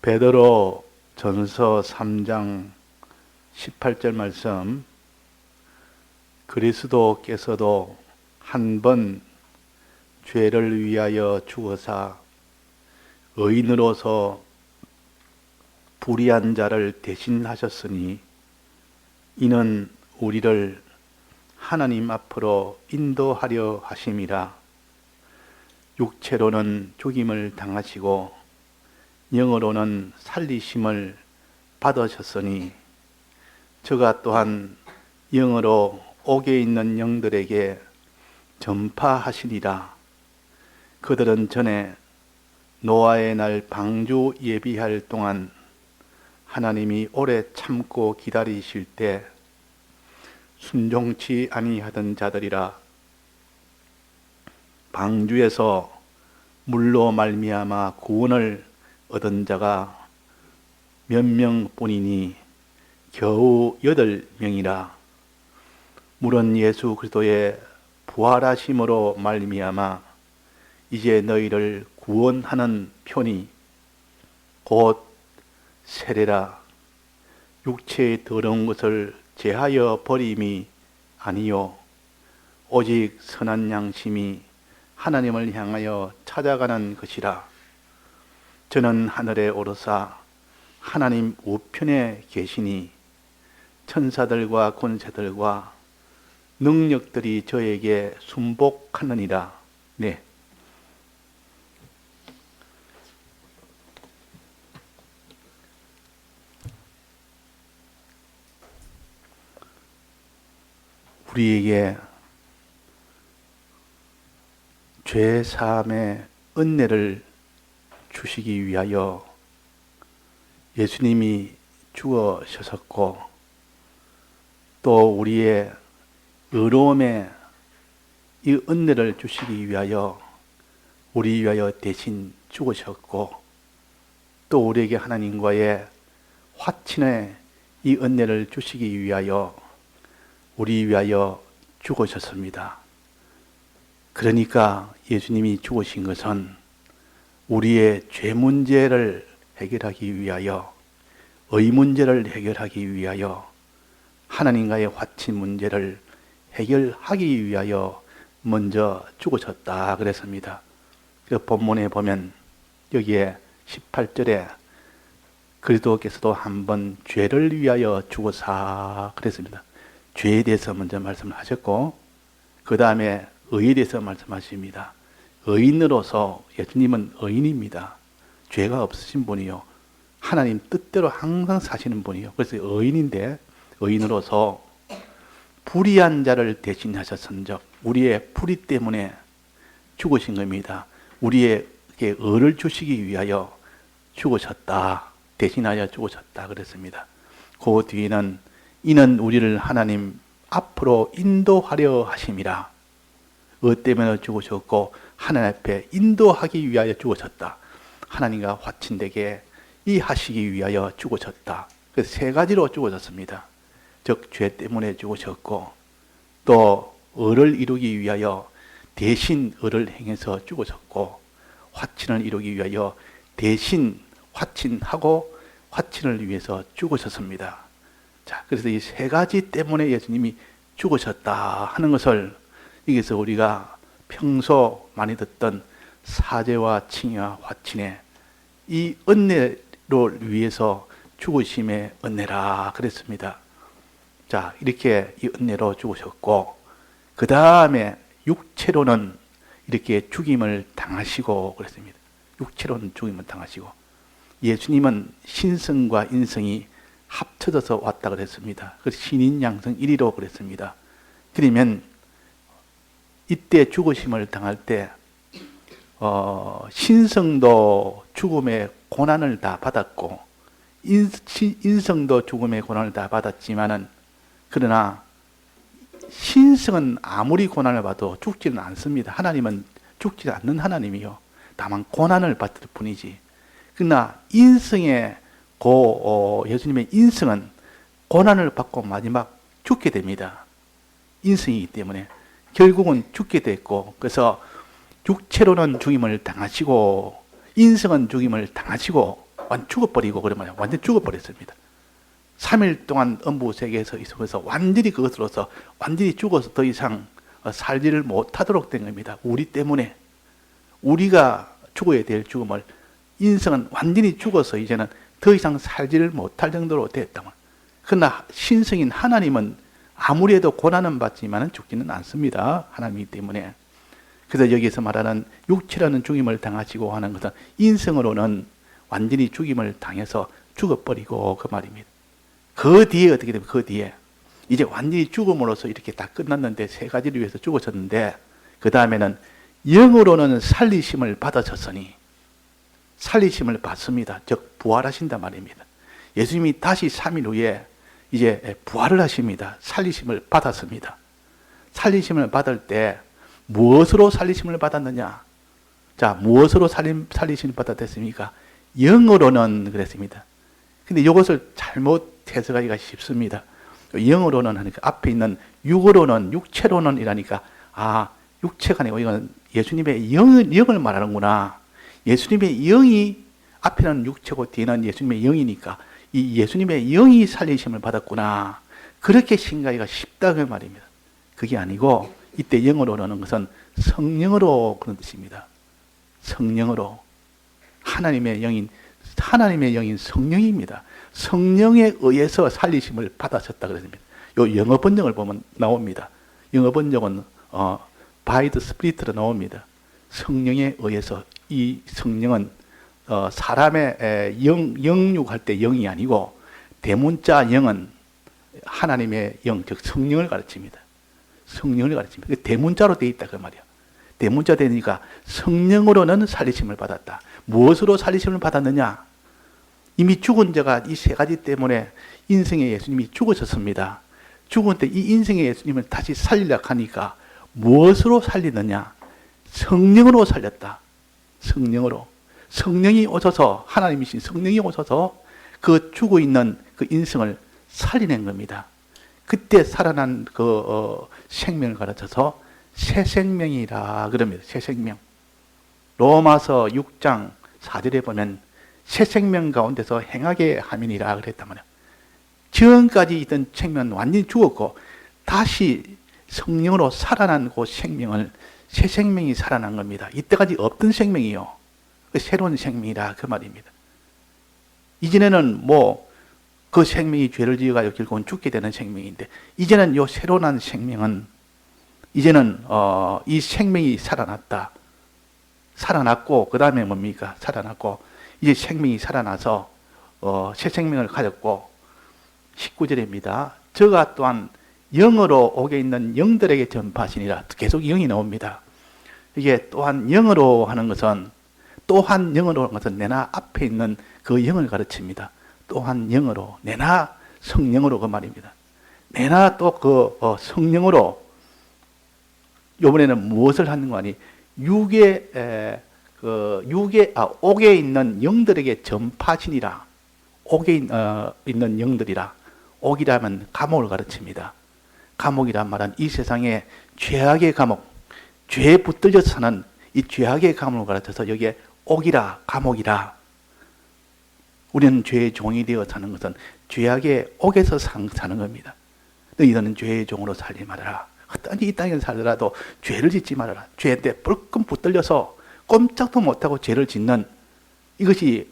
베드로 전서 3장 18절 말씀, 그리스도께서도 한 번 죄를 위하여 죽으사 의인으로서 불의한 자를 대신하셨으니 이는 우리를 하나님 앞으로 인도하려 하심이라. 육체로는 죽임을 당하시고 영으로는 살리심을 받으셨으니 저가 또한 영으로 옥에 있는 영들에게 전파하시리라. 그들은 전에 노아의 날 방주 예비할 동안 하나님이 오래 참고 기다리실 때 순종치 아니하던 자들이라. 방주에서 물로 말미암아 구원을 얻은 자가 몇 명뿐이니 겨우 8명이라. 물은 예수 그리스도의 부활하심으로 말미암아 이제 너희를 구원하는 편이 곧 세례라. 육체의 더러운 것을 제하여 버림이 아니요 오직 선한 양심이 하나님을 향하여 찾아가는 것이라. 저는 하늘에 오르사 하나님 우편에 계시니 천사들과 권세들과 능력들이 저에게 순복하느니라. 네. 우리에게 죄 사함의 은혜를 주시기 위하여 예수님이 죽으셨고 또 우리의 의로움에 이 은혜를 주시기 위하여 우리 위하여 대신 죽으셨고 또 우리에게 하나님과의 화친의 이 은혜를 주시기 위하여 우리 위하여 죽으셨습니다. 그러니까 예수님이 죽으신 것은 우리의 죄 문제를 해결하기 위하여, 의 문제를 해결하기 위하여, 하나님과의 화친 문제를 해결하기 위하여 먼저 죽으셨다 그랬습니다. 그 본문에 보면 여기에 18절에 그리스도께서도 한번 죄를 위하여 죽으사 그랬습니다. 죄에 대해서 먼저 말씀을 하셨고 그 다음에 의에 대해서 말씀하십니다. 의인으로서 예수님은 의인입니다. 죄가 없으신 분이요 하나님 뜻대로 항상 사시는 분이요 그래서 의인인데 의인으로서 불의한 자를 대신하셨은즉 우리의 불의 때문에 죽으신 겁니다. 우리에게 의를 주시기 위하여 죽으셨다. 대신하여 죽으셨다 그랬습니다. 그 뒤에는 이는 우리를 하나님 앞으로 인도하려 하심이라. 의 때문에 죽으셨고 하나님 앞에 인도하기 위하여 죽으셨다. 하나님과 화친되게 이 하시기 위하여 죽으셨다. 그래서 세 가지로 죽으셨습니다. 즉 죄 때문에 죽으셨고 또 의를 이루기 위하여 대신 의를 행해서 죽으셨고 화친을 이루기 위하여 대신 화친하고 화친을 위해서 죽으셨습니다. 자, 그래서 이 세 가지 때문에 예수님이 죽으셨다 하는 것을 여기서 우리가 평소 많이 듣던 사죄와 칭의와 화친의 이 은혜를 위해서 죽으심의 은혜라 그랬습니다. 자, 이렇게 이 은혜로 죽으셨고 그 다음에 육체로는 이렇게 죽임을 당하시고 그랬습니다. 육체로는 죽임을 당하시고 예수님은 신성과 인성이 합쳐져서 왔다 그랬습니다. 그래서 신인 양성 1위로 그랬습니다. 그러면 이때 죽으심을 당할 때 신성도 죽음의 고난을 다 받았고 인성도 죽음의 고난을 다 받았지만은 그러나 신성은 아무리 고난을 받아도 죽지는 않습니다. 하나님은 죽지 않는 하나님이요. 다만 고난을 받을 뿐이지. 그러나 인성의 예수님의 인성은 고난을 받고 마지막 죽게 됩니다. 인성이기 때문에 결국은 죽게 됐고 그래서 육체로는 죽임을 당하시고 인성은 죽임을 당하시고 완전 죽어버리고 그러면 완전 죽어버렸습니다. 3일 동안 음부 세계에서 있으면서 완전히 그것으로서 완전히 죽어서 더 이상 살지를 못하도록 된 겁니다. 우리 때문에 우리가 죽어야 될 죽음을 인성은 완전히 죽어서 이제는 더 이상 살지를 못할 정도로 됐다면, 그러나 신성인 하나님은 아무리 해도 고난은 받지만 죽지는 않습니다. 하나님이기 때문에. 그래서 여기서 말하는 육체라는 죽임을 당하시고 하는 것은 인성으로는 완전히 죽임을 당해서 죽어버리고 그 말입니다. 그 뒤에 어떻게 되면 그 뒤에 이제 완전히 죽음으로써 이렇게 다 끝났는데, 세 가지를 위해서 죽으셨는데, 그 다음에는 영으로는 살리심을 받으셨으니, 살리심을 받습니다. 즉 부활하신단 말입니다. 예수님이 다시 3일 후에 이제 부활을 하십니다. 살리심을 받았습니다. 살리심을 받을 때 무엇으로 살리심을 받았느냐? 자, 무엇으로 살리심을 받았습니까? 영으로는 그랬습니다. 근데 이것을 잘못 해석하기가 쉽습니다. 영으로는 하니까 앞에 있는 육으로는, 육체로는 이라니까, 아, 육체가 아니고 이건 예수님의 영을 말하는구나. 예수님의 영이, 앞에는 육체고 뒤에는 예수님의 영이니까 이 예수님의 영이 살리심을 받았구나. 그렇게 생각하기가 쉽다 그 말입니다. 그게 아니고 이때 영으로는 것은 성령으로 그런 뜻입니다. 성령으로. 하나님의 영인 성령입니다. 성령에 의해서 살리심을 받으셨다 그랬습니다. 요 영어 번역을 보면 나옵니다. 영어 번역은 by the Spirit로 나옵니다. 성령에 의해서. 이 성령은 사람의 영육할 때 영이 아니고, 대문자 영은 하나님의 영, 즉 성령을 가르칩니다. 성령을 가르칩니다. 대문자로 되어 있다 그 말이야. 대문자 되니까 성령으로는 살리심을 받았다. 무엇으로 살리심을 받았느냐? 이미 죽은 자가 이 세 가지 때문에 인생의 예수님이 죽으셨습니다. 죽은 때 이 인생의 예수님을 다시 살리려고 하니까 무엇으로 살리느냐? 성령으로 살렸다. 성령으로. 성령이 오셔서, 하나님이신 성령이 오셔서 그 죽어 있는 그 인성을 살리는 겁니다. 그때 살아난 그 생명을 가르쳐서 새 생명이라 그럽니다. 새 생명. 로마서 6장 4절에 보면 새 생명 가운데서 행하게 함이니라 그랬단 말이에요. 지금까지 있던 생명은 완전히 죽었고 다시 성령으로 살아난 그 생명을, 새 생명이 살아난 겁니다. 이때까지 없던 생명이요. 새로운 생명이라 그 말입니다. 이전에는 그 생명이 죄를 지어가지고 결국은 죽게 되는 생명인데, 이제는 요 새로 난 생명은, 이제는 이 생명이 살아났다. 살아났고, 그 다음에 뭡니까? 살아났고, 이제 생명이 살아나서 새 생명을 가졌고, 19절입니다. 저가 또한 영으로 오게 있는 영들에게 전파하시니라. 계속 영이 나옵니다. 이게 또한 영으로 하는 것은, 또한 영으로 하는 것은 내나 앞에 있는 그 영을 가르칩니다. 또한 영으로, 내나 성령으로 그 말입니다. 내나 또 그 성령으로, 이번에는 무엇을 하는 거 아니? 옥에 있는 영들에게 전파하시니라. 옥에 있는 영들이라. 옥이라면 감옥을 가르칩니다. 감옥이란 말은 이 세상에 죄악의 감옥, 죄에 붙들려서 사는 이 죄악의 감옥을 가르쳐서 여기에 옥이라, 감옥이라. 우리는 죄의 종이 되어 사는 것은 죄악의 옥에서 사는 겁니다. 너희는 죄의 종으로 살지 말아라. 어떠한 이 땅에 살더라도 죄를 짓지 말아라. 죄에 불끈 붙들려서 꼼짝도 못하고 죄를 짓는, 이것이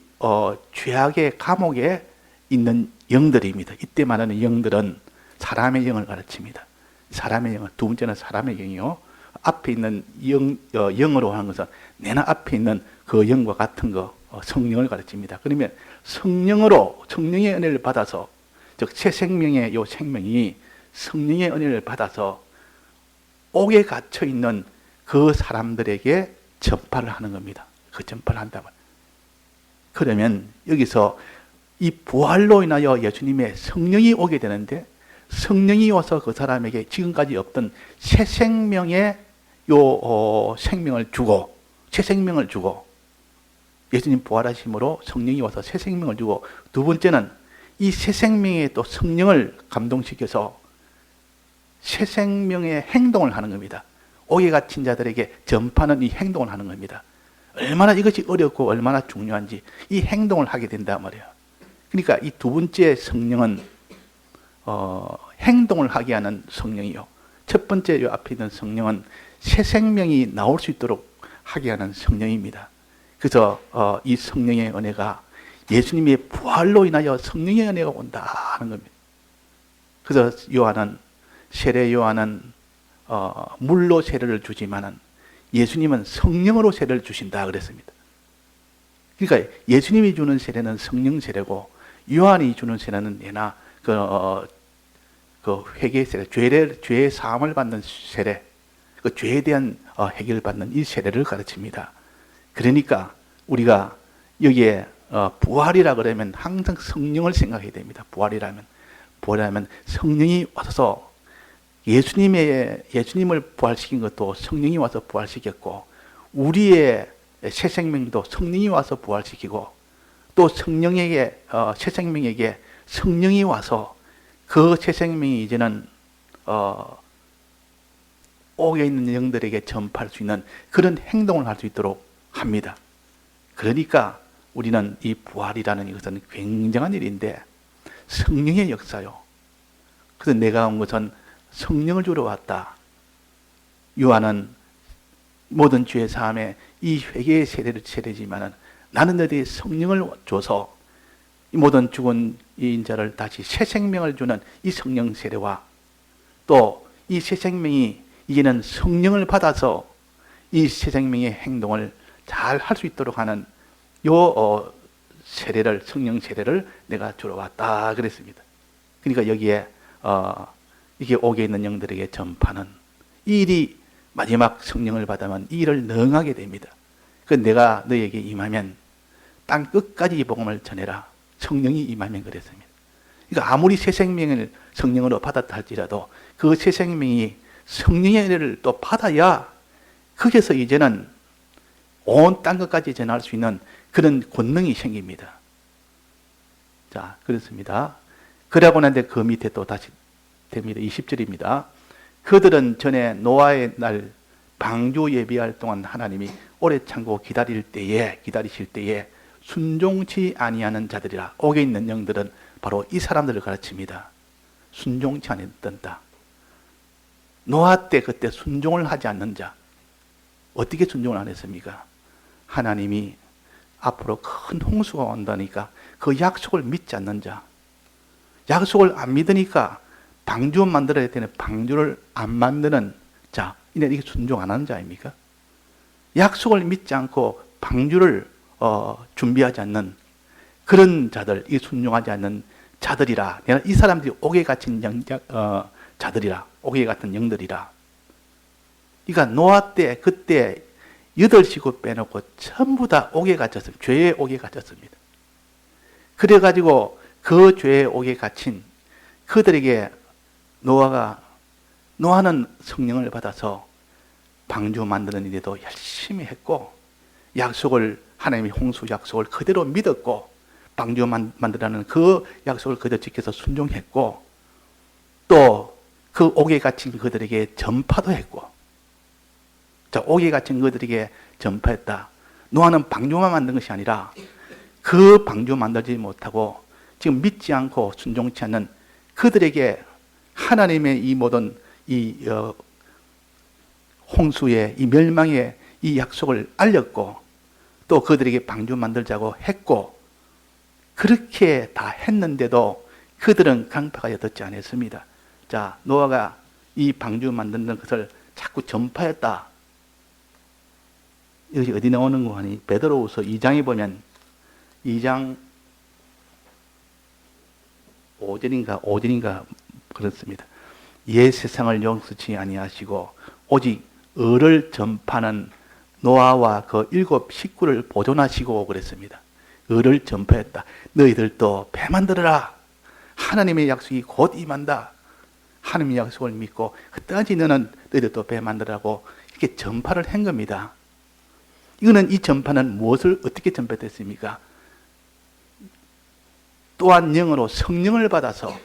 죄악의 감옥에 있는 영들입니다. 이때 말하는 영들은 사람의 영을 가르칩니다. 사람의 영을, 두 번째는 사람의 영이요. 앞에 있는 영으로 하는 것은 내나 앞에 있는 그 영과 같은 거, 성령을 가르칩니다. 그러면 성령으로, 성령의 은혜를 받아서, 즉 새 생명의 요 생명이 성령의 은혜를 받아서 옥에 갇혀 있는 그 사람들에게 전파를 하는 겁니다. 그 전파를 한다면. 그러면 여기서 이 부활로 인하여 예수님의 성령이 오게 되는데, 성령이 와서 그 사람에게 지금까지 없던 새 생명의 생명을 주고, 새 생명을 주고, 예수님 부활하심으로 성령이 와서 새 생명을 주고, 두 번째는 이 새 생명의 또 성령을 감동시켜서 새 생명의 행동을 하는 겁니다. 옥에 갇힌 자들에게 전파하는 이 행동을 하는 겁니다. 얼마나 이것이 어렵고 얼마나 중요한지 이 행동을 하게 된단 말이에요. 그러니까 이 두 번째 성령은 행동을 하게 하는 성령이요. 첫 번째 요 앞에 있는 성령은 새 생명이 나올 수 있도록 하게 하는 성령입니다. 그래서 이 성령의 은혜가 예수님의 부활로 인하여 성령의 은혜가 온다 하는 겁니다. 그래서 요한은 세례 요한은 물로 세례를 주지만은 예수님은 성령으로 세례를 주신다 그랬습니다. 그러니까 예수님이 주는 세례는 성령 세례고 요한이 주는 세례는 예나 그 회개 세례, 죄의 사함을 받는 세례, 그 죄에 대한 해결을 받는 이 세례를 가르칩니다. 그러니까 우리가 여기에 부활이라 그러면 항상 성령을 생각해야 됩니다. 부활이라면 성령이 와서 예수님을 부활시킨 것도 성령이 와서 부활시켰고, 우리의 새 생명도 성령이 와서 부활시키고, 또 성령에게 새 생명에게 성령이 와서 그 새 생명이 이제는 옥에 있는 영들에게 전파할 수 있는 그런 행동을 할 수 있도록 합니다. 그러니까 우리는 이 부활이라는 것은 굉장한 일인데 성령의 역사요. 그래서 내가 온 것은 성령을 주러 왔다. 요한은 모든 죄의 사함에 이 회개의 세례지만은 나는 너희에게 성령을 줘서 이 모든 죽은 이 인자를 다시 새 생명을 주는 이 성령 세례와 또 이 새 생명이 이제는 성령을 받아서 이 새 생명의 행동을 잘 할 수 있도록 하는 요 세례를, 성령 세례를 내가 주러 왔다 그랬습니다. 그러니까 여기에 이게 옥에 있는 영들에게 전파는 이 일이 마지막 성령을 받으면 이 일을 능하게 됩니다. 그 내가 너에게 임하면 땅 끝까지 이 복음을 전해라. 성령이 임하면 그랬습니다. 그러니까 아무리 새 생명을 성령으로 받았다 할지라도 그 새 생명이 성령의 은혜를 또 받아야 거기서 이제는 온 땅 끝까지 전할 수 있는 그런 권능이 생깁니다. 자, 그렇습니다. 그러고 난데 그 밑에 또 다시 됩니다. 20절입니다. 그들은 전에 노아의 날 방주 예비할 동안 하나님이 오래 참고 기다리실 때에 순종치 아니하는 자들이라. 옥에 있는 영들은 바로 이 사람들을 가르칩니다. 순종치 않았다. 노아 때 그때 순종을 하지 않는 자. 어떻게 순종을 안 했습니까? 하나님이 앞으로 큰 홍수가 온다니까 그 약속을 믿지 않는 자. 약속을 안 믿으니까 방주 만들어야 되는 방주를 안 만드는 자. 이게 순종 안 하는 자입니까? 약속을 믿지 않고 방주를 준비하지 않는 그런 자들, 이 순종하지 않는 자들이라. 내가 이 사람들이 옥에 갇힌 자들이라. 옥에 같은 영들이라. 그러니까 노아 때 그때 8식구 빼놓고 전부 다 옥에 갇혔습니다. 죄의 옥에 갇혔습니다. 그래가지고 그 죄의 옥에 갇힌 그들에게 노아는 성령을 받아서 방주 만드는 일에도 열심히 했고, 하나님의 홍수 약속을 그대로 믿었고, 방주 만들라는 그 약속을 그대로 지켜서 순종했고, 또 그 옥에 갇힌 그들에게 전파도 했고, 자, 옥에 갇힌 그들에게 전파했다. 노아는 방주만 만든 것이 아니라 그 방주 만들지 못하고 지금 믿지 않고 순종치 않는 그들에게 하나님의 이 모든 이 홍수의 이 멸망의 이 약속을 알렸고, 또 그들에게 방주 만들자고 했고, 그렇게 다 했는데도 그들은 강파가 듣지 않았습니다. 자, 노아가 이 방주 만드는 것을 자꾸 전파했다. 이것이 어디 나오는 거 하니? 베드로후서 2장에 보면 2장 5절인가 그렇습니다. 옛 세상을 용서치 아니하시고 오직 의를 전파하는 노아와 그 7 식구를 보존하시고 그랬습니다. 의를 전파했다. 너희들도 배 만들어라. 하나님의 약속이 곧 임한다. 하나님의 약속을 믿고 그때까지 너희들도 배 만들라고 이렇게 전파를 한 겁니다. 이 전파는 무엇을 어떻게 전파됐습니까? 또한 영으로 성령을 받아서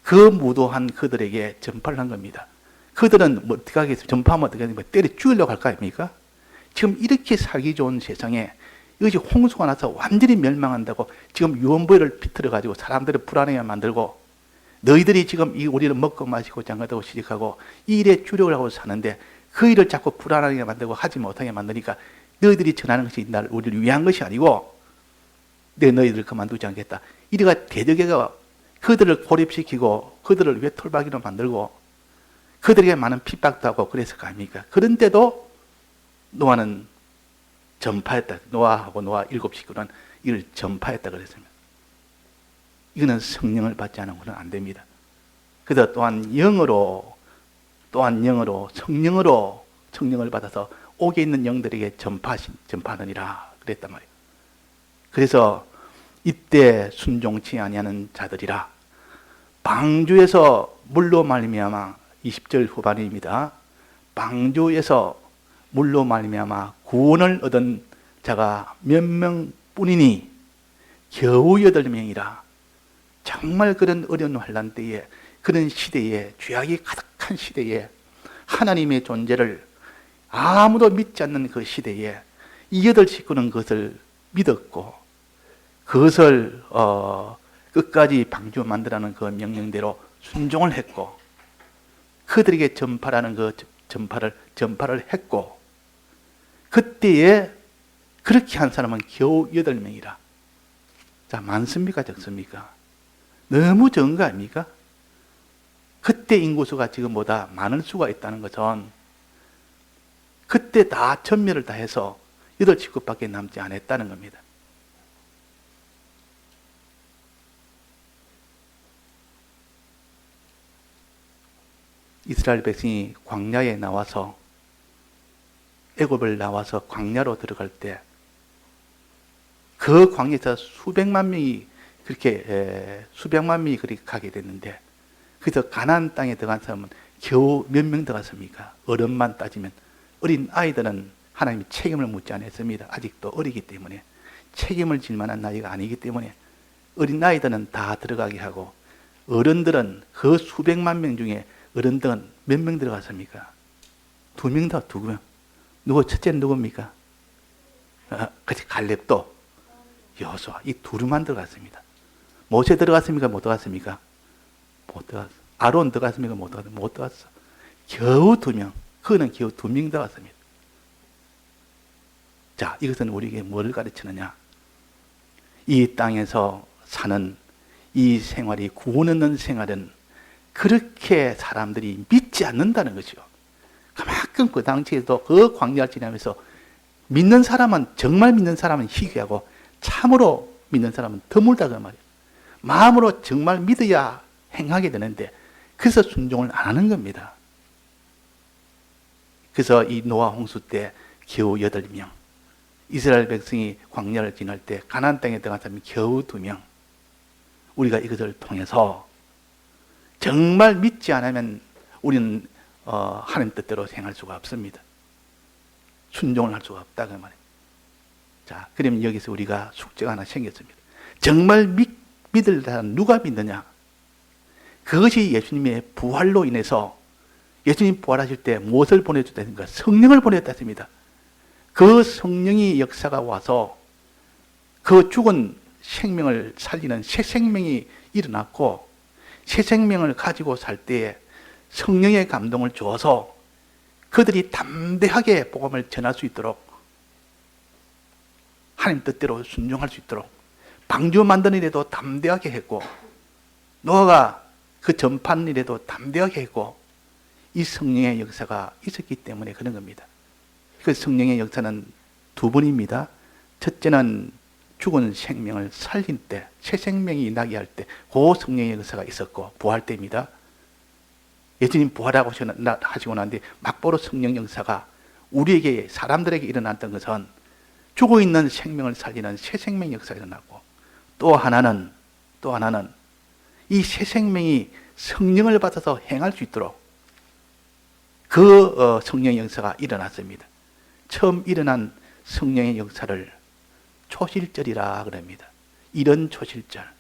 그 무도한 그들에게 전파를 한 겁니다. 그들은 어떻게 하겠습니까? 전파하면 어떻게 하겠습니까? 때려 죽이려고 할 거 아닙니까? 지금 이렇게 살기 좋은 세상에 이것이 홍수가 나서 완전히 멸망한다고 지금 유언부여를 비틀어 가지고 사람들을 불안해하게 만들고, 너희들이 지금 이 우리를 먹고 마시고 장가다고 시집하고 이 일에 주력을 하고 사는데 그 일을 자꾸 불안하게 만들고 하지 못하게 만드니까 너희들이 전하는 것이 우리를 위한 것이 아니고 내가 너희들을 그만두지 않겠다. 이래가 대적에가 그들을 고립시키고 그들을 외톨박이로 만들고 그들에게 많은 핍박도 하고 그랬을 거 아닙니까? 그런데도 노아는 전파했다. 노아하고 노아 7식구는 이를 전파했다 그랬습니다. 이거는 성령을 받지 않으면 안 됩니다. 그래서 또한 영으로 성령을 받아서 옥에 있는 영들에게 전파하느니라 그랬단 말이에요. 그래서 이때 순종치 아니하는 자들이라 방주에서 물로 말미암아 20절 후반입니다. 방주에서 물로 말미암아 구원을 얻은 자가 몇 명뿐이니 겨우 8명이라. 정말 그런 어려운 환난 때에, 그런 시대에, 죄악이 가득한 시대에, 하나님의 존재를 아무도 믿지 않는 그 시대에 이 8식구는 그것을 믿었고 그것을 끝까지 방주 만들라는 그 명령대로 순종을 했고 그들에게 전파라는 그 전파를 했고, 그때에 그렇게 한 사람은 겨우 8명이라. 자, 많습니까 적습니까? 너무 적은 거 아닙니까? 그때 인구수가 지금보다 많을 수가 있다는 것은 그때 다 전멸을 다 해서 8식구밖에 남지 않았다는 겁니다. 이스라엘 백성이 광야에 나와서 애굽을 나와서 광야로 들어갈 때 그 광야에서 수백만 명이 그렇게 가게 됐는데, 그래서 가나안 땅에 들어간 사람은 겨우 몇 명 들어갔습니까? 어른만 따지면. 어린 아이들은 하나님이 책임을 묻지 않았습니다. 아직도 어리기 때문에 책임을 질 만한 나이가 아니기 때문에 어린 아이들은 다 들어가게 하고, 어른들은 그 수백만 명 중에 어른들은 몇 명 들어갔습니까? 2명 더, 2명. 누구, 첫째는 누굽니까? 그치, 갈렙도 여호수아, 이 둘만 들어갔습니다. 모세 들어갔습니까? 못 들어갔습니까? 못 들어갔어. 아론 들어갔습니까? 못 들어갔어. 못 들어갔어. 겨우 2명. 그는 겨우 2명 들어갔습니다. 자, 이것은 우리에게 뭐를 가르치느냐? 이 땅에서 사는 이 생활이, 구원 얻는 생활은 그렇게 사람들이 믿지 않는다는 것이요. 그만큼 그 당시에도 그 광야를 지나면서 믿는 사람은, 정말 믿는 사람은 희귀하고 참으로 믿는 사람은 드물다 그 말이에요. 마음으로 정말 믿어야 행하게 되는데 그래서 순종을 안 하는 겁니다. 그래서 이 노아 홍수 때 겨우 8명, 이스라엘 백성이 광야를 지날 때 가나안 땅에 들어간 사람이 겨우 2명. 우리가 이것을 통해서 정말 믿지 않으면 우리는 하나님 뜻대로 행할 수가 없습니다. 순종을 할 수가 없다 그 말이에요. 자, 그러면 여기서 우리가 숙제가 하나 생겼습니다. 정말 믿을 사람 누가 믿느냐? 그것이 예수님의 부활로 인해서, 예수님 부활하실 때 무엇을 보내줬다는가? 성령을 보내줬습니다. 그 성령이 역사가 와서 그 죽은 생명을 살리는 새 생명이 일어났고, 새 생명을 가지고 살 때에 성령의 감동을 주어서 그들이 담대하게 복음을 전할 수 있도록, 하나님 뜻대로 순종할 수 있도록 방주 만드는 일에도 담대하게 했고, 노아가 그 전파하는 일에도 담대하게 했고, 이 성령의 역사가 있었기 때문에 그런 겁니다. 그 성령의 역사는 2번입니다. 첫째는 죽은 생명을 살린 때, 새 생명이 나게 할 때, 그 성령의 역사가 있었고, 부활 때입니다. 예수님 부활하고 하시고 난 뒤에 막바로 성령 역사가 우리에게, 사람들에게 일어났던 것은 죽어있는 생명을 살리는 새 생명 역사가 일어났고, 또 하나는 이 새 생명이 성령을 받아서 행할 수 있도록 그 성령의 역사가 일어났습니다. 처음 일어난 성령의 역사를 초실절이라 그럽니다. 이런 초실절.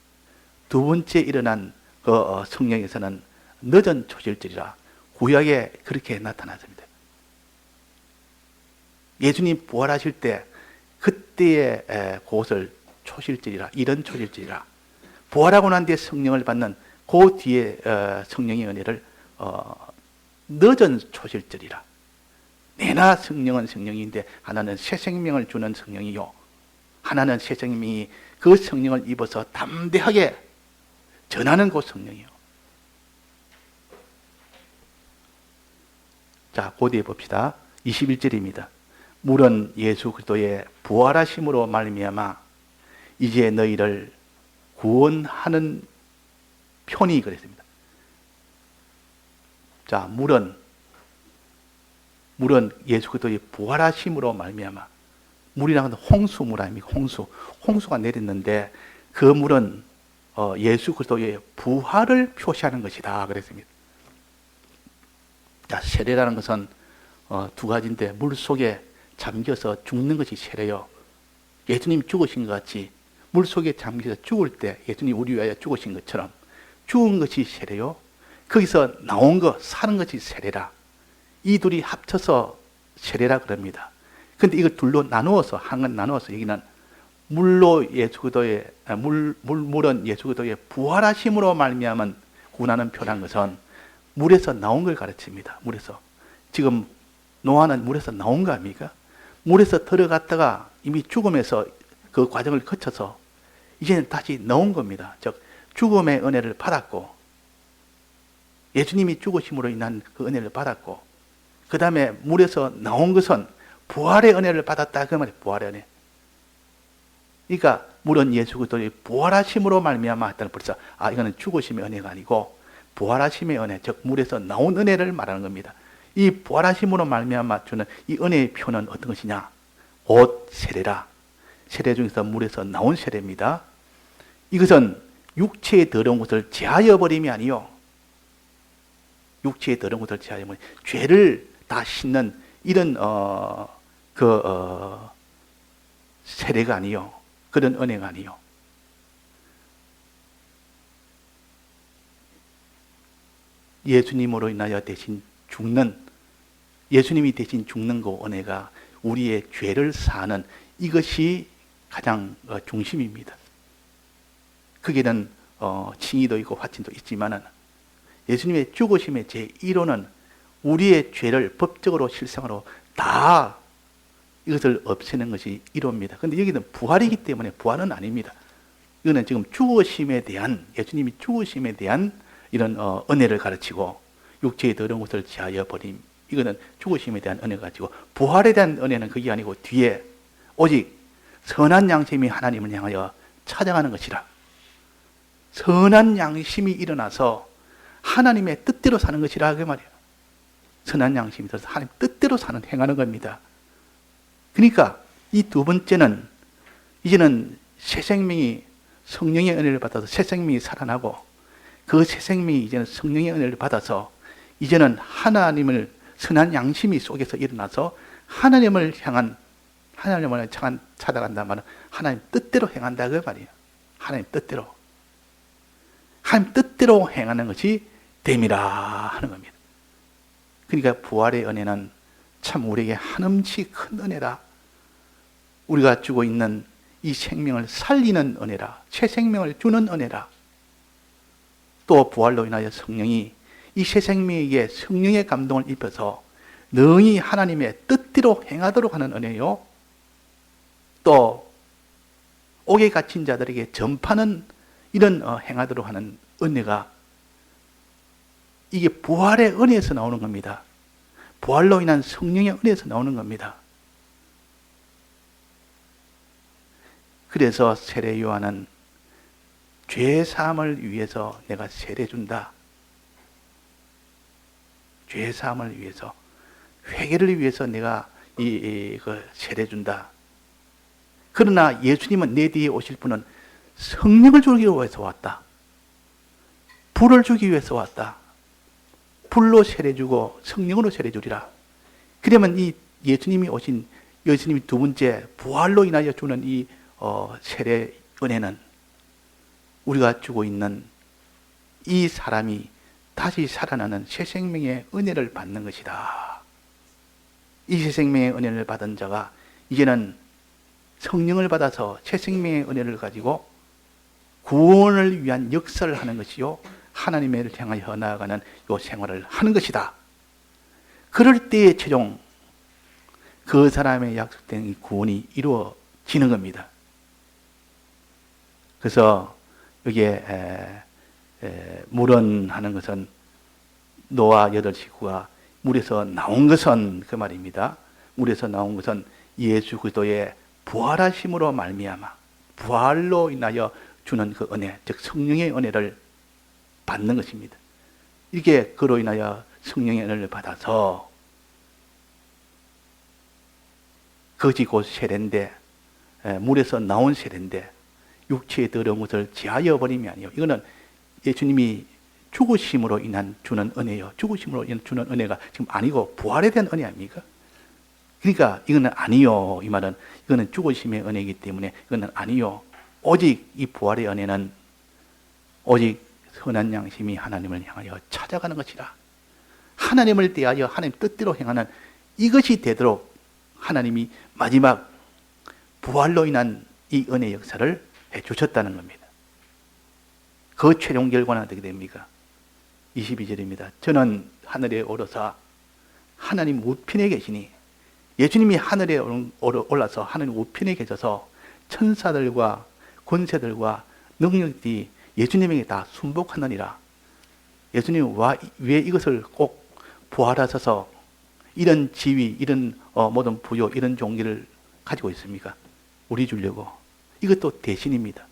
2번째 일어난 그 성령의 역사는 늦은 초실절이라 구약에 그렇게 나타났습니다. 예수님 부활하실 때 그때의 그것을 초실절이라, 이런 초실절이라. 부활하고 난 뒤에 성령을 받는 그 뒤에 성령의 은혜를 늦은 초실절이라. 내나 성령은 성령인데 하나는 새 생명을 주는 성령이요, 하나는 새 생명이 그 성령을 입어서 담대하게 전하는 그 성령이요. 자, 고대해 봅시다. 21절입니다. 물은 예수 그리스도의 부활하심으로 말미암아 이제 너희를 구원하는 편이 그랬습니다. 자, 물은 예수 그리스도의 부활하심으로 말미암아. 물이라는 것은 홍수물 아닙니까? 홍수가 내렸는데 그 물은 예수 그리스도의 부활을 표시하는 것이다 그랬습니다. 자, 세례라는 것은 두 가지인데, 물 속에 잠겨서 죽는 것이 세례요. 예수님 죽으신 것 같이 물 속에 잠겨서 죽을 때 예수님 우리 위하여 죽으신 것처럼 죽은 것이 세례요, 거기서 나온 것, 사는 것이 세례라. 이 둘이 합쳐서 세례라 그럽니다. 근데 이걸 둘로 나누어서, 한건 나누어서 여기는 물로 예수 그리스도의 물은 예수 그리스도의 부활하심으로 말미암은 구원하는 표란 것은 물에서 나온 걸 가르칩니다. 물에서. 지금 노아는 물에서 나온 거 아닙니까? 물에서 들어갔다가 이미 죽음에서 그 과정을 거쳐서 이제는 다시 나온 겁니다. 즉 죽음의 은혜를 받았고, 예수님이 죽으심으로 인한 그 은혜를 받았고, 그 다음에 물에서 나온 것은 부활의 은혜를 받았다 그 말이에요. 부활의 은혜. 그러니까 물은 예수 그리스도의 부활하심으로 말미암아 했다는, 벌써 이거는 죽으심의 은혜가 아니고 부활하심의 은혜, 즉 물에서 나온 은혜를 말하는 겁니다. 이 부활하심으로 말미암아 주는 이 은혜의 표는 어떤 것이냐? 곧 세례라. 세례 중에서 물에서 나온 세례입니다. 이것은 육체의 더러운 것을 제하여 버림이 아니요, 육체의 더러운 것을 제하여 버림, 죄를 다 씻는 이런 세례가 아니요, 그런 은혜가 아니요. 예수님으로 인하여 대신 죽는, 예수님이 대신 죽는 그 은혜가 우리의 죄를 사하는, 이것이 가장 중심입니다. 거기는 칭의도 있고 화친도 있지만은 예수님의 죽으심의 제1호는 우리의 죄를 법적으로 실상으로 다 이것을 없애는 것이 1호입니다. 그런데 여기는 부활이기 때문에 부활은 아닙니다. 이거는 지금 죽으심에 대한, 예수님이 죽으심에 대한 이런 은혜를 가르치고, 육체의 더러운 것을 제하여 버림, 이거는 죽으심에 대한 은혜가 가지고, 부활에 대한 은혜는 그게 아니고 뒤에 오직 선한 양심이 하나님을 향하여 찾아가는 것이라. 선한 양심이 일어나서 하나님의 뜻대로 사는 것이라 그 말이에요. 선한 양심이 들어서 하나님 뜻대로 사는, 행하는 겁니다. 그러니까 이 두 번째는 이제는 새 생명이, 성령의 은혜를 받아서 새 생명이 살아나고, 그 새 생명이 이제는 성령의 은혜를 받아서 이제는 하나님을, 선한 양심이 속에서 일어나서 하나님을 향한 찾아간다 말은 하나님 뜻대로 행한다 그 말이에요. 하나님 뜻대로 행하는 것이 됨이라 하는 겁니다. 그러니까 부활의 은혜는 참 우리에게 한없이 큰 은혜라. 우리가 주고 있는 이 생명을 살리는 은혜라, 새 생명을 주는 은혜라. 또 부활로 인하여 성령이 이 새 생명에게 성령의 감동을 입혀서 능히 하나님의 뜻대로 행하도록 하는 은혜요, 또 옥에 갇힌 자들에게 전파는 이런 행하도록 하는 은혜가, 이게 부활의 은혜에서 나오는 겁니다. 부활로 인한 성령의 은혜에서 나오는 겁니다. 그래서 세례 요한은 죄 사함을 위해서 내가 세례 준다. 죄 사함을 위해서, 회개를 위해서 내가 그 세례 준다. 그러나 예수님은, 내 뒤에 오실 분은 성령을 주기 위해서 왔다. 불을 주기 위해서 왔다. 불로 세례 주고 성령으로 세례 주리라. 그러면 이 예수님이 오신, 예수님이 두 번째 부활로 인하여 주는 이 세례 은혜는 우리가 주고 있는 이 사람이 다시 살아나는 새 생명의 은혜를 받는 것이다. 이 새 생명의 은혜를 받은 자가 이제는 성령을 받아서 새 생명의 은혜를 가지고 구원을 위한 역사를 하는 것이요, 하나님을 향하여 나아가는 요 생활을 하는 것이다. 그럴 때에 최종 그 사람의 약속된 이 구원이 이루어지는 겁니다. 그래서 여기에 물은하는 것은 노아 8식구가 물에서 나온 것은 그 말입니다. 물에서 나온 것은 예수 그리스도의 부활하심으로 말미암아 부활로 인하여 주는 그 은혜, 즉 성령의 은혜를 받는 것입니다. 이게 그로 인하여 성령의 은혜를 받아서 그것이 곧 세례인데, 물에서 나온 세례인데 육체에 더러운 것을 제하여 버림이 아니요, 이거는 예수님이 죽으심으로 인한 주는 은혜요, 죽으심으로 인한 주는 은혜가 지금 아니고 부활에 대한 은혜 아닙니까? 그러니까 이거는 아니요, 이 말은 이거는 죽으심의 은혜이기 때문에 이거는 아니요, 오직 이 부활의 은혜는 오직 선한 양심이 하나님을 향하여 찾아가는 것이라, 하나님을 대하여 하나님 뜻대로 행하는 이것이 되도록 하나님이 마지막 부활로 인한 이 은혜 역사를 해주셨다는 겁니다. 그 최종 결과는 어떻게 됩니까? 22절입니다. 저는 하늘에 오르사 하나님 우편에 계시니, 예수님이 하늘에 올라서 하늘 우편에 계셔서 천사들과 권세들과 능력들이 예수님에게 다 순복하느니라. 예수님 왜 이것을 꼭 부활하셔서 이런 지위, 이런 모든 부요, 이런 종기를 가지고 있습니까? 우리 주려고. 이것도 대신입니다.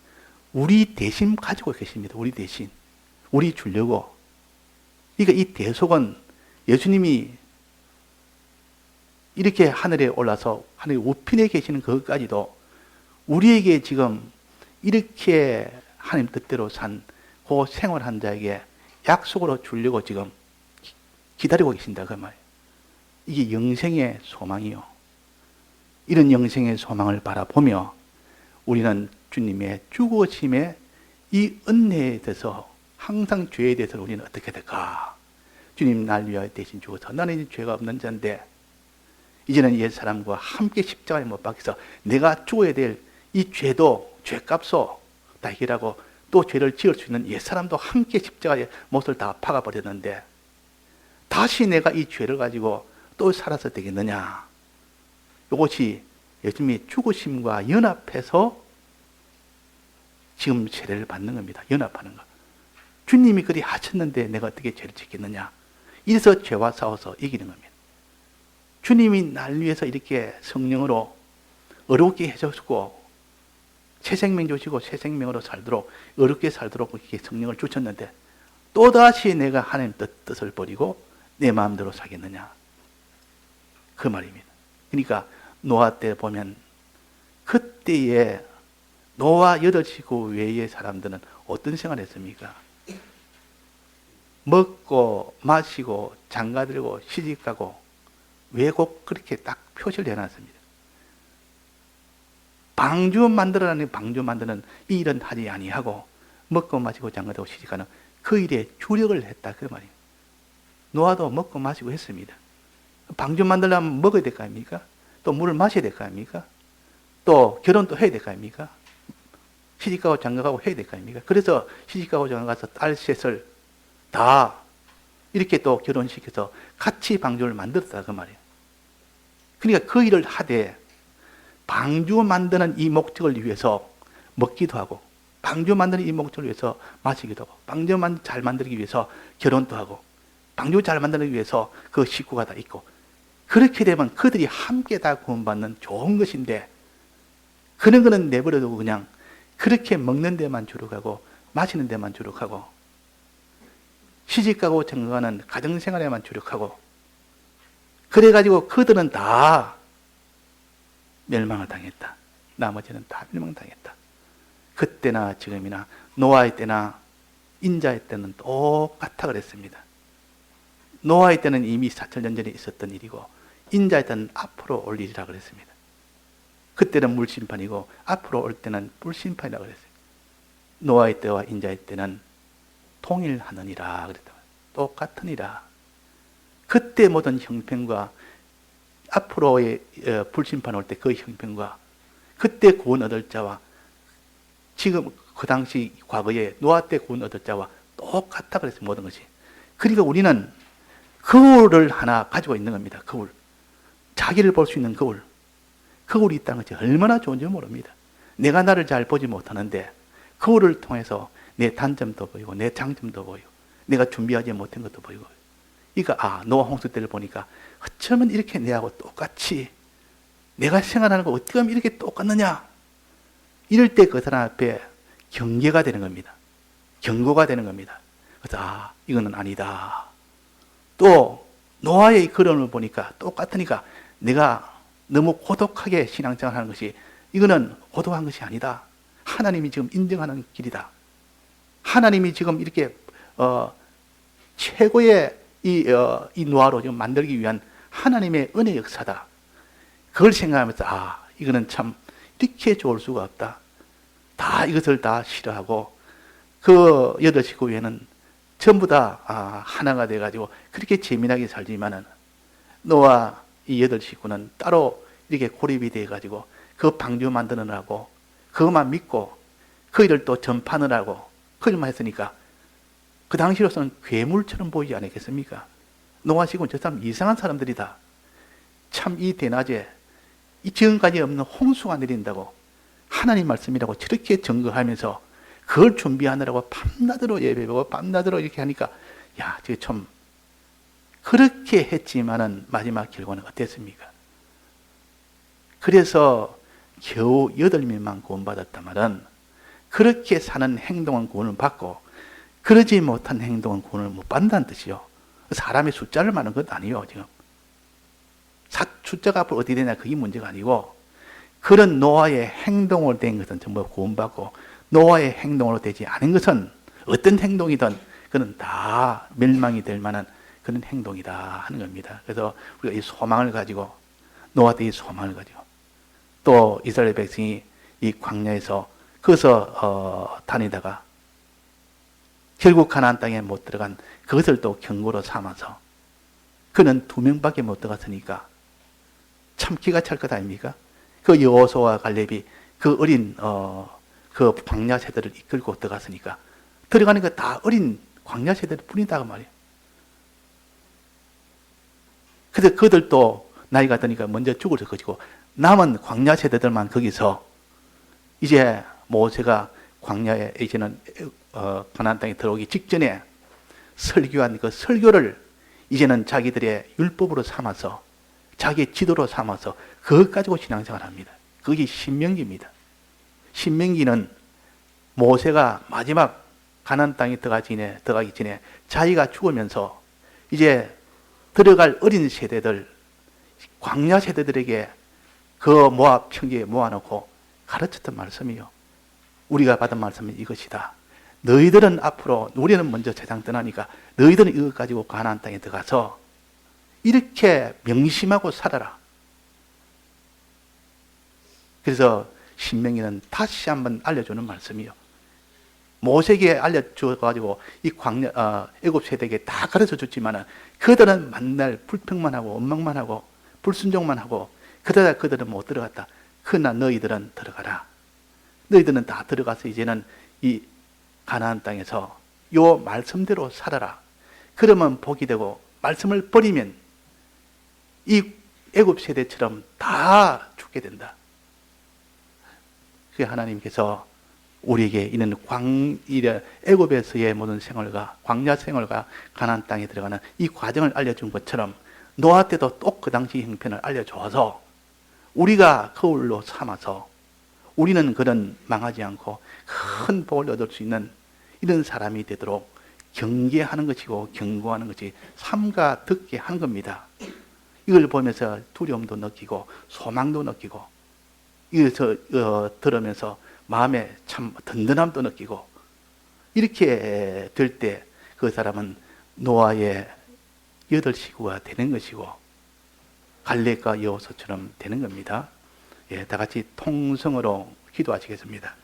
우리 대신 가지고 계십니다. 우리 대신. 우리 주려고. 그러니까 이 대속은 예수님이 이렇게 하늘에 올라서 하늘 우편에 계시는 그것까지도 우리에게 지금 이렇게 하나님 뜻대로 산 그 생활한 자에게 약속으로 주려고 지금 기다리고 계신다 그 말이에요. 이게 영생의 소망이요. 이런 영생의 소망을 바라보며 우리는 주님의 죽으심의 이 은혜에 대해서 항상 죄에 대해서 우리는 어떻게 될까? 주님 날 위하여 대신 죽어서 나는 이제 죄가 없는 자인데 이제는 옛 사람과 함께 십자가에 못 박혀서 내가 죽어야 될 이 죄도 죄값도 다 해결하고 또 죄를 지을 수 있는 옛 사람도 함께 십자가에 못을 다 박아버렸는데 다시 내가 이 죄를 가지고 또 살아서 되겠느냐? 이것이 예수님의 죽으심과 연합해서 지금 세례를 받는 겁니다. 연합하는 거. 주님이 그리 하셨는데 내가 어떻게 죄를 짓겠느냐? 이래서 죄와 싸워서 이기는 겁니다. 주님이 날 위해서 이렇게 성령으로 어렵게 해주시고 새 생명 주시고 새 생명으로 살도록 어렵게 살도록 이렇게 성령을 주셨는데 또다시 내가 하나님 뜻을 버리고 내 마음대로 살겠느냐? 그 말입니다. 그러니까 노아 때 보면 그때에 노아 8식구 외의 사람들은 어떤 생활을 했습니까? 먹고 마시고 장가들고 시집가고 왜 꼭 그렇게 딱 표시를 해놨습니다. 방주 만들어라는 방주 만드는 이 일은 하지 아니하고 먹고 마시고 장가들고 시집가는 그 일에 주력을 했다 그 말이에요. 노아도 먹고 마시고 했습니다. 방주 만들려면 먹어야 될 거 아닙니까? 또 물을 마셔야 될 거 아닙니까? 또 결혼도 해야 될 거 아닙니까? 시집가고 장가가고 해야 될 거 아닙니까? 그래서 시집가고 장가가서 딸 셋을 다 이렇게 또 결혼시켜서 같이 방주를 만들었다 그 말이에요. 그러니까 그 일을 하되 방주 만드는 이 목적을 위해서 먹기도 하고 방주 만드는 이 목적을 위해서 마시기도 하고 방주 잘 만들기 위해서 결혼도 하고 방주 잘 만들기 위해서 그 식구가 다 있고 그렇게 되면 그들이 함께 다 구원받는 좋은 것인데 그런 거는 내버려두고 그냥 그렇게 먹는 데만 주력하고 마시는 데만 주력하고 시집가고 장가가는 가정생활에만 주력하고 그래가지고 그들은 다 멸망을 당했다. 나머지는 다 멸망당했다. 그때나 지금이나 노아의 때나 인자의 때는 똑같아 그랬습니다. 노아의 때는 이미 4,000년 전에 있었던 일이고 인자의 때는 앞으로 올 일이라 그랬습니다. 그때는 물심판이고 앞으로 올 때는 불심판이라고 그랬어요. 노아의 때와 인자의 때는 통일하느니라 그랬다. 똑같으니라. 그때 모든 형편과 앞으로의 불심판 올 때 그 형편과 그때 구원 얻을 자와 지금 그 당시 과거에 노아 때 구원 얻을 자와 똑같다 그랬어요. 모든 것이. 그러니까 우리는 거울을 하나 가지고 있는 겁니다. 거울. 자기를 볼 수 있는 거울. 거울이 있다는 것이 얼마나 좋은지 모릅니다. 내가 나를 잘 보지 못하는데 거울을 통해서 내 단점도 보이고 내 장점도 보이고 내가 준비하지 못한 것도 보이고. 그러니까 노아 홍수 때를 보니까 어쩌면 이렇게 내하고 똑같이 내가 생활하는 거 어떻게 하면 이렇게 똑같느냐. 이럴 때 그 사람 앞에 경계가 되는 겁니다. 경고가 되는 겁니다. 그래서 이거는 아니다. 또 노아의 걸음을 보니까 똑같으니까 내가 너무 고독하게 신앙생활 하는 것이 이거는 고독한 것이 아니다. 하나님이 지금 인정하는 길이다. 하나님이 지금 이렇게 최고의 이 노아로 지금 만들기 위한 하나님의 은혜 역사다. 그걸 생각하면서 이거는 참 이렇게 좋을 수가 없다. 다 이것을 다 싫어하고 그 8식구 외에는 전부 다 하나가 돼가지고 그렇게 재미나게 살지만은 노아 이 8식구는 따로 이렇게 고립이 돼가지고 그 방주 만드느라고 그것만 믿고 그 일을 또 전파하느라고 그 일만 했으니까 그 당시로서는 괴물처럼 보이지 않았겠습니까? 노아식구는 저 사람 이상한 사람들이다. 참 이 대낮에 이 지금까지 없는 홍수가 내린다고 하나님 말씀이라고 저렇게 증거하면서 그걸 준비하느라고 밤낮으로 예배하고 밤낮으로 이렇게 하니까 저게 참 그렇게 했지만은 마지막 결과는 어땠습니까? 그래서 겨우 8명만 구원받았다마는 그렇게 사는 행동은 구원을 받고 그러지 못한 행동은 구원을 못 받는다는 뜻이요. 사람의 숫자를 말하는 건 아니에요. 지금 숫자가 앞으로 어디 되냐 그게 문제가 아니고 그런 노아의 행동으로 된 것은 전부 구원받고 노아의 행동으로 되지 않은 것은 어떤 행동이든 그는 다 멸망이 될 만한 그런 행동이다 하는 겁니다. 그래서 우리가 이 소망을 가지고 노아 때 이 소망을 가지고 또 이스라엘 백성이 이 광야에서 거기서 다니다가 결국 가나안 땅에 못 들어간 그것을 또 경고로 삼아서 그는 2명밖에 못 들어갔으니까 참 기가 찰 것 아닙니까? 그 여호수아와 갈렙이 그 어린 그 광야 세대를 이끌고 들어갔으니까 들어가는 거 다 어린 광야 세대를 뿐이다 그 말이에요. 그래서 그들도 나이가 드니까 먼저 죽을 것이고 남은 광야 세대들만 거기서 이제 모세가 광야에 이제는 가나안 땅에 들어오기 직전에 설교한 그 설교를 이제는 자기들의 율법으로 삼아서 자기의 지도로 삼아서 그것 가지고 신앙생활을 합니다. 그게 신명기입니다. 신명기는 모세가 마지막 가나안 땅에 들어가기 전에 자기가 죽으면서 이제 들어갈 어린 세대들, 광야 세대들에게 그 모압 평지에 모아놓고 가르쳤던 말씀이요. 우리가 받은 말씀은 이것이다. 너희들은 앞으로 우리는 먼저 세상 떠나니까 너희들은 이것 가지고 가나안 땅에 들어가서 이렇게 명심하고 살아라. 그래서 신명기는 다시 한번 알려주는 말씀이요. 모세에게 알려줘가지고 이 애굽 세대에게 다 가르쳐 줬지만은 그들은 만날 불평만 하고 원망만 하고 불순종만 하고 그러다 그들은 못 들어갔다. 그러나 너희들은 들어가라. 너희들은 다 들어가서 이제는 이 가나안 땅에서 요 말씀대로 살아라. 그러면 복이 되고 말씀을 버리면 이 애굽 세대처럼 다 죽게 된다. 그 하나님께서 우리에게 이는 애굽에서의 모든 생활과 광야 생활과 가나안 땅에 들어가는 이 과정을 알려준 것처럼 노아 때도 또 그 당시 형편을 알려줘서 우리가 거울로 삼아서 우리는 그런 망하지 않고 큰 복을 얻을 수 있는 이런 사람이 되도록 경계하는 것이고 경고하는 것이 삼가 듣게 하는 겁니다. 이걸 보면서 두려움도 느끼고 소망도 느끼고 이것을 들으면서 마음에 참 든든함도 느끼고 이렇게 될 때 그 사람은 노아의 8식구가 되는 것이고 갈렙과 여호수아처럼 되는 겁니다. 다 같이 통성으로 기도하시겠습니다.